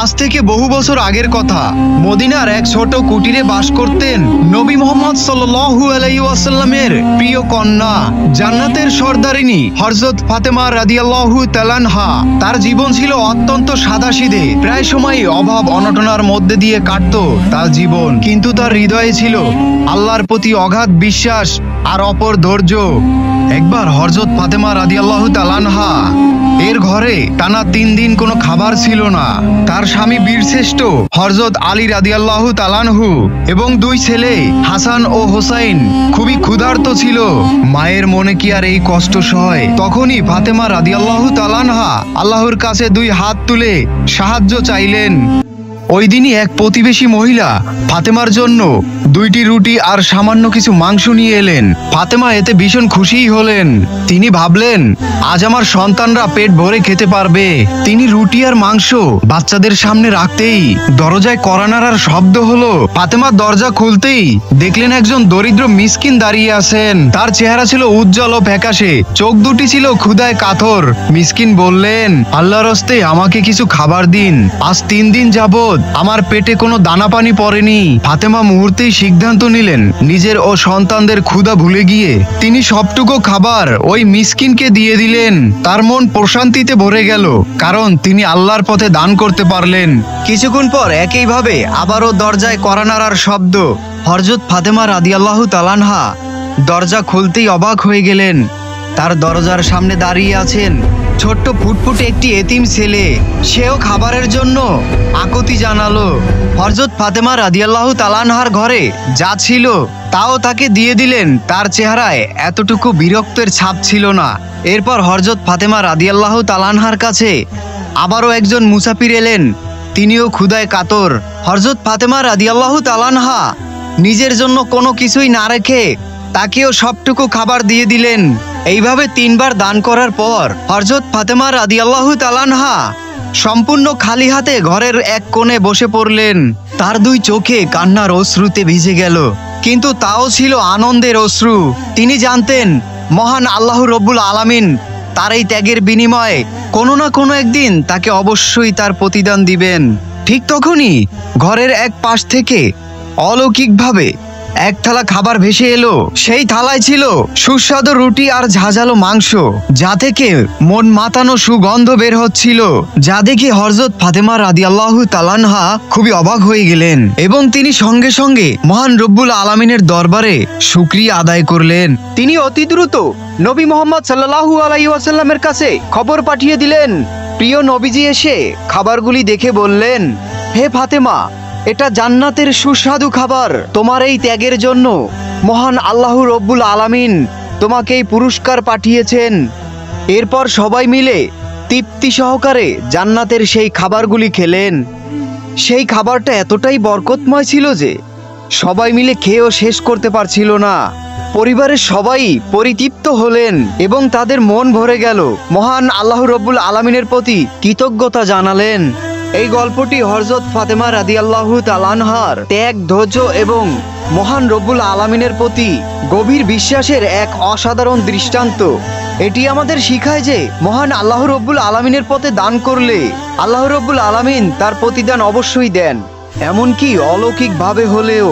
আজ থেকে বহু বছর আগের কথা। মদিনার এক ছোট কুটিরে বাস করতেন নবী মুহাম্মদ সাল্লাল্লাহু আলাইহি ওয়াসাল্লামের প্রিয় কন্যা, জান্নাতের সর্দারিনী হযরত ফাতেমা রাদিয়াল্লাহু তাআলা আনহা। তার জীবন ছিল অত্যন্ত সাদাসিধে, প্রায় সময়ই অভাব অনটনার মধ্যে দিয়ে কাটতো তার জীবন, কিন্তু তার হৃদয়ে ছিল আল্লাহর প্রতি অগাধ বিশ্বাস আর অপর ধৈর্য। একবার হযরত ফাতেমা রাদিয়াল্লাহু তাআলা আনহা এর ঘরে টানা 3 দিন কোনো খাবার ছিল না। তার স্বামী বীরশ্রেষ্ঠ হযরত আলী রাদিয়াল্লাহু তাআলা আনহু এবং 2 ছেলে হাসান ও হোসাইন খুবই ক্ষুধার্ত ছিল। মায়ের মনে কি আর এই কষ্ট সয়? তখনই ফাতেমা রাদিয়াল্লাহু তাআলা আনহা আল্লাহর কাছে 2 হাত তুলে সাহায্য চাইলেন। ওই দিনই এক প্রতিবেশী মহিলা ফাতেমার জন্য 2টি রুটি আর সামান্য কিছু মাংস নিয়ে এলেন। ফাতেমা এতে ভীষণ খুশিই হলেন। তিনি ভাবলেন, আজ আমার সন্তানরা পেট ভরে খেতে পারবে। তিনি রুটি আর মাংস বাচ্চাদের সামনে রাখতেই দরজায় কড়া নাড়ার শব্দ হলো। ফাতেমা দরজা খুলতেই দেখলেন একজন দরিদ্র মিসকিন দাঁড়িয়ে আছেন। তার চেহারা ছিল উজ্জ্বল ও ফ্যাকাশে, চোখ দুটি ছিল ক্ষুধায় কাতর। মিসকিন বললেন, আল্লাহর হস্তে আমাকে কিছু খাবার দিন, আজ 3 দিন যাবত আমার পেটে কোনো দানা পানি পড়েনি। ফাতেমা মুহূর্তেই সিদ্ধান্ত নিলেন নিজের ও সন্তানদের ক্ষুধা ভুলে গিয়ে তিনি সবটুকু খাবার ওই মিসকিনকে দিয়ে দিলেন। তার মন প্রশান্তিতে ভরে গেল, কারণ তিনি আল্লাহর পথে দান করতে পারলেন। কিছুক্ষণ পর একইভাবে আবারও দরজায় কড়া নাড়ার শব্দ। হযরত ফাতেমা রাদিয়াল্লাহু তাআলা আনহা দরজা খুলতেই অবাক হয়ে গেলেন। তার দরজার সামনে দাঁড়িয়ে আছেন ছোট্ট ফুটফুটে একটি এতিম ছেলে। সেও খাবারের জন্য আকুতি জানালো। হযরত ফাতেমা রাদিয়াল্লাহু তাআলা আনহার ঘরে যা ছিল তাও তাকে দিয়ে দিলেন। তার চেহারায় এতটুকু বিরক্তের ছাপ ছিল না। এরপর হযরত ফাতেমা রাদিয়াল্লাহু তাআলা আনহার কাছে আবারও একজন মুসাফির এলেন। তিনিও ক্ষুধায় কাতর। হযরত ফাতেমা রাদিয়াল্লাহু তাআলা আনহা নিজের জন্য কোনো কিছুই না রেখে তাকেও সবটুকু খাবার দিয়ে দিলেন। এইভাবে 3 বার দান করার পর হযরত ফাতেমা রাদিয়াল্লাহু তাআলা আনহা সম্পূর্ণ খালি হাতে ঘরের এক কোণে বসে পড়লেন। তার 2 চোখে কান্নার অশ্রুতে ভিজে গেল, কিন্তু তাও ছিল আনন্দের অশ্রু। তিনি জানতেন মহান আল্লাহ রব্বুল আলামিন তার এই ত্যাগের বিনিময়ে কোনো না কোনো একদিন তাকে অবশ্যই তার প্রতিদান দিবেন। ঠিক তখনই ঘরের এক পাশ থেকে অলৌকিকভাবে এক থালা খাবার ভেসে এলো। সেই থালায় ছিল সুস্বাদু রুটি আর ঝাঁঝালো মাংস, যা থেকে মন মাতানো সুগন্ধ বের হচ্ছিল। যা দেখে হযরত ফাতেমা রাদিয়াল্লাহু তাআলা আনহা খুবই অবাক হয়ে গেলেন এবং তিনি সঙ্গে সঙ্গে মহান রব্বুল আলামিনের দরবারে শুকরিয়া আদায় করলেন। তিনি অতি দ্রুত নবী মুহাম্মদ সাল্লাল্লাহু আলাইহি ওয়াসাল্লামের কাছে খবর পাঠিয়ে দিলেন। প্রিয় নবীজি এসে খাবারগুলি দেখে বললেন, হে ফাতেমা, এটা জান্নাতের সুস্বাদু খাবার। তোমার এই ত্যাগের জন্য মহান আল্লাহ রব্বুল আলামিন তোমাকে এই পুরস্কার পাঠিয়েছেন। এরপর সবাই মিলে তৃপ্তি সহকারে জান্নাতের সেই খাবারগুলি খেলেন। সেই খাবারটা এতটাই বরকতময় ছিল যে সবাই মিলে খেয়েও শেষ করতে পারছিল না। পরিবারের সবাই পরিতৃপ্ত হলেন এবং তাদের মন ভরে গেল। মহান আল্লাহ রব্বুল আলামিনের প্রতি কৃতজ্ঞতা জানালেন। এই গল্পটি হযরত ফাতেমা রাদিয়াল্লাহু তাআলা আনহার ত্যাগ, ধৈর্য এবং মহান রব্বুল আলামিনের প্রতি গভীর বিশ্বাসের এক অসাধারণ দৃষ্টান্ত। এটি আমাদের শিখায় যে মহান আল্লাহ রব্বুল আলামিনের পথে দান করলে আল্লাহ রব্বুল আলামিন তার প্রতিদান অবশ্যই দেন, এমনকি অলৌকিকভাবে হলেও।